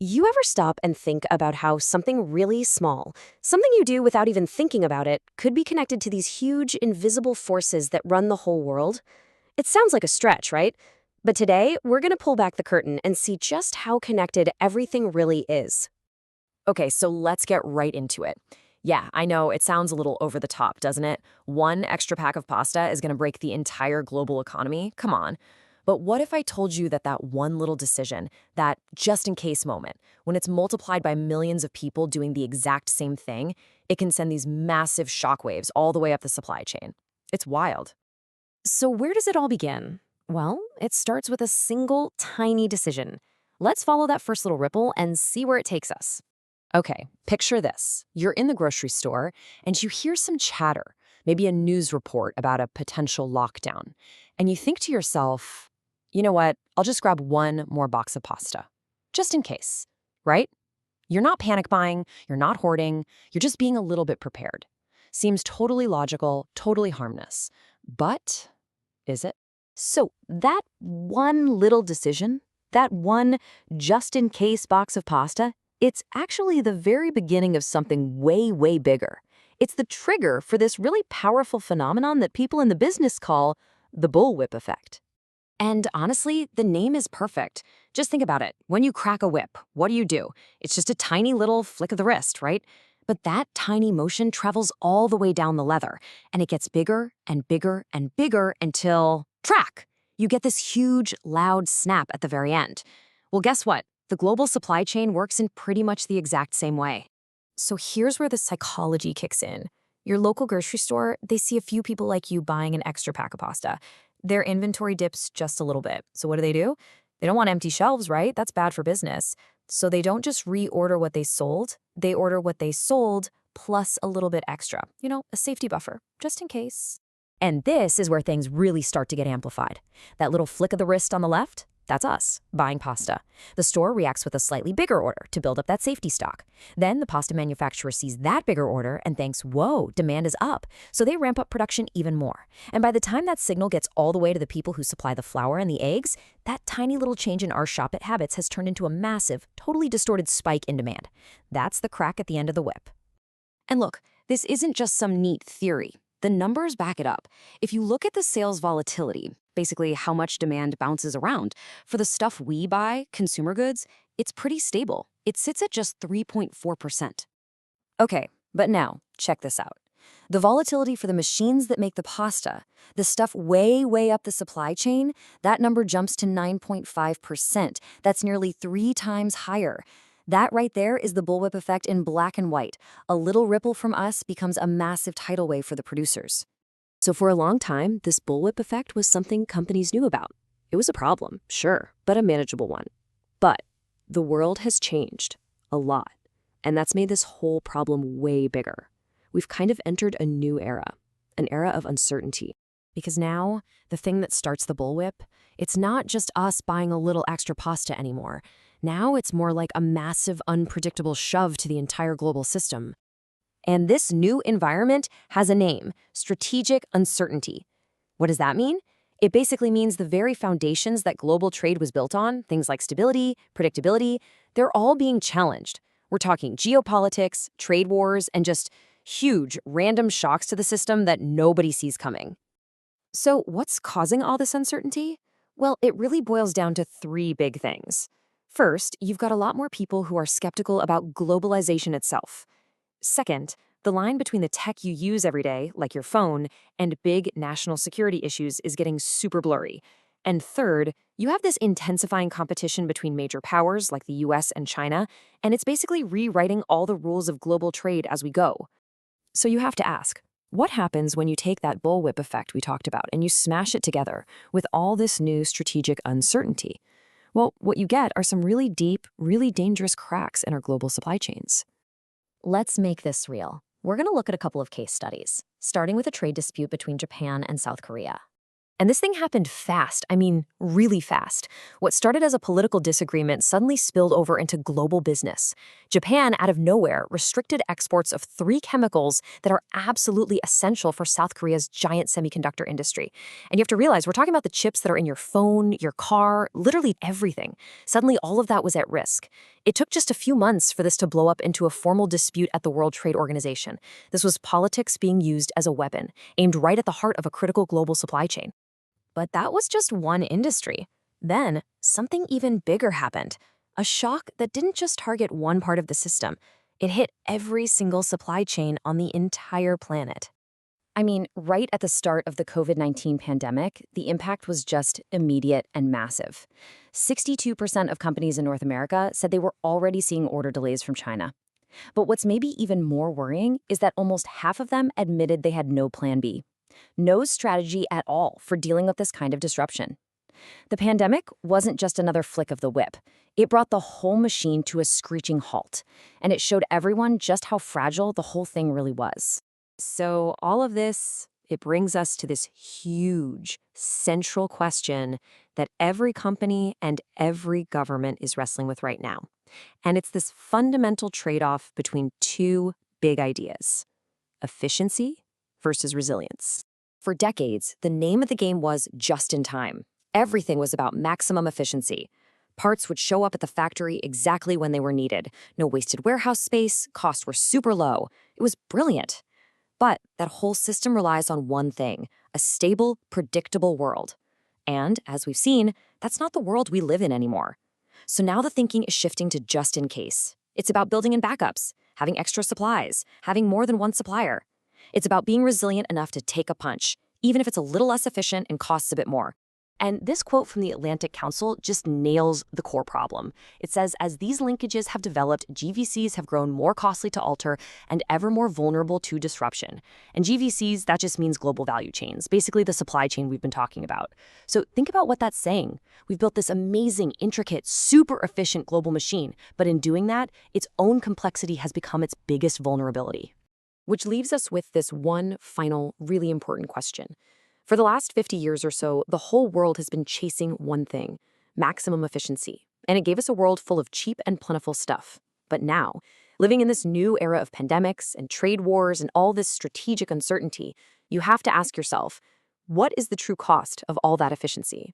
You ever stop and think about how something really small, something you do without even thinking about it, could be connected to these huge, invisible forces that run the whole world? It sounds like a stretch, right? But today, we're going to pull back the curtain and see just how connected everything really is. Okay, so let's get right into it. Yeah, I know it sounds a little over the top, doesn't it? One extra pack of pasta is going to break the entire global economy? Come on. But what if I told you that that one little decision, that just in case moment, when it's multiplied by millions of people doing the exact same thing, it can send these massive shockwaves all the way up the supply chain? It's wild. So, where does it all begin? Well, it starts with a single, tiny decision. Let's follow that first little ripple and see where it takes us. Okay, picture this. You're in the grocery store and you hear some chatter, maybe a news report about a potential lockdown. And you think to yourself, you know what, I'll just grab one more box of pasta, just in case, right? You're not panic buying, you're not hoarding, you're just being a little bit prepared. Seems totally logical, totally harmless. But is it? So, that one little decision, that one just in case box of pasta, it's actually the very beginning of something way, way bigger. It's the trigger for this really powerful phenomenon that people in the business call the bullwhip effect. And honestly, the name is perfect. Just think about it. When you crack a whip, what do? It's just a tiny little flick of the wrist, right? But that tiny motion travels all the way down the leather, and it gets bigger and bigger and bigger until, track! You get this huge, loud snap at the very end. Well, guess what? The global supply chain works in pretty much the exact same way. So here's where the psychology kicks in. Your local grocery store, they see a few people like you buying an extra pack of pasta. Their inventory dips just a little bit. So what do? They don't want empty shelves, right? That's bad for business. So they don't just reorder what they sold. They order what they sold plus a little bit extra. A safety buffer, just in case. And this is where things really start to get amplified. That little flick of the wrist on the left, that's us, buying pasta. The store reacts with a slightly bigger order to build up that safety stock. Then the pasta manufacturer sees that bigger order and thinks, whoa, demand is up. So they ramp up production even more. And by the time that signal gets all the way to the people who supply the flour and the eggs, that tiny little change in our shopping habits has turned into a massive, totally distorted spike in demand. That's the crack at the end of the whip. And look, this isn't just some neat theory. The numbers back it up. If you look at the sales volatility, basically how much demand bounces around, for the stuff we buy, consumer goods, it's pretty stable. It sits at just 3.4%. Okay, but now, check this out. The volatility for the machines that make the pasta, the stuff way, way up the supply chain, that number jumps to 9.5%. That's nearly 3 times higher. That right there is the bullwhip effect in black and white. A little ripple from us becomes a massive tidal wave for the producers. So for a long time, this bullwhip effect was something companies knew about. It was a problem, sure, but a manageable one. But the world has changed a lot, and that's made this whole problem way bigger. We've kind of entered a new era, an era of uncertainty. Because now, the thing that starts the bullwhip, it's not just us buying a little extra pasta anymore. Now it's more like a massive, unpredictable shove to the entire global system. And this new environment has a name: strategic uncertainty. What does that mean? It basically means the very foundations that global trade was built on, things like stability, predictability, they're all being challenged. We're talking geopolitics, trade wars, and just huge, random shocks to the system that nobody sees coming. So what's causing all this uncertainty? Well, it really boils down to 3 big things. First, you've got a lot more people who are skeptical about globalization itself. Second, the line between the tech you use every day, like your phone, and big national security issues is getting super blurry. And third, you have this intensifying competition between major powers like the US and China, and it's basically rewriting all the rules of global trade as we go. So you have to ask, what happens when you take that bullwhip effect we talked about and you smash it together with all this new strategic uncertainty? Well, what you get are some really deep, really dangerous cracks in our global supply chains. Let's make this real. We're going to look at a couple of case studies, starting with a trade dispute between Japan and South Korea. And this thing happened fast. I mean, really fast. What started as a political disagreement suddenly spilled over into global business. Japan, out of nowhere, restricted exports of three chemicals that are absolutely essential for South Korea's giant semiconductor industry. And you have to realize we're talking about the chips that are in your phone, your car, literally everything. Suddenly, all of that was at risk. It took just a few months for this to blow up into a formal dispute at the World Trade Organization. This was politics being used as a weapon, aimed right at the heart of a critical global supply chain. But that was just one industry. Then, something even bigger happened. A shock that didn't just target one part of the system. It hit every single supply chain on the entire planet. I mean, right at the start of the COVID-19 pandemic, the impact was just immediate and massive. 62% of companies in North America said they were already seeing order delays from China. But what's maybe even more worrying is that almost half of them admitted they had no plan B. No strategy at all for dealing with this kind of disruption. The pandemic wasn't just another flick of the whip. It brought the whole machine to a screeching halt, and it showed everyone just how fragile the whole thing really was. So all of this, it brings us to this huge, central question that every company and every government is wrestling with right now. And it's this fundamental trade-off between two big ideas: efficiency versus resilience. For decades, the name of the game was just in time. Everything was about maximum efficiency. Parts would show up at the factory exactly when they were needed. No wasted warehouse space, costs were super low. It was brilliant. But that whole system relies on one thing: a stable, predictable world. And, as we've seen, that's not the world we live in anymore. So now the thinking is shifting to just in case. It's about building in backups, having extra supplies, having more than one supplier. It's about being resilient enough to take a punch, even if it's a little less efficient and costs a bit more. And this quote from the Atlantic Council just nails the core problem. It says, as these linkages have developed, GVCs have grown more costly to alter and ever more vulnerable to disruption. And GVCs, that just means global value chains, basically the supply chain we've been talking about. So think about what that's saying. We've built this amazing, intricate, super efficient global machine, but in doing that, its own complexity has become its biggest vulnerability. Which leaves us with this one final, really important question. For the last 50 years or so, the whole world has been chasing one thing: maximum efficiency. And it gave us a world full of cheap and plentiful stuff. But now, living in this new era of pandemics and trade wars and all this strategic uncertainty, you have to ask yourself, what is the true cost of all that efficiency?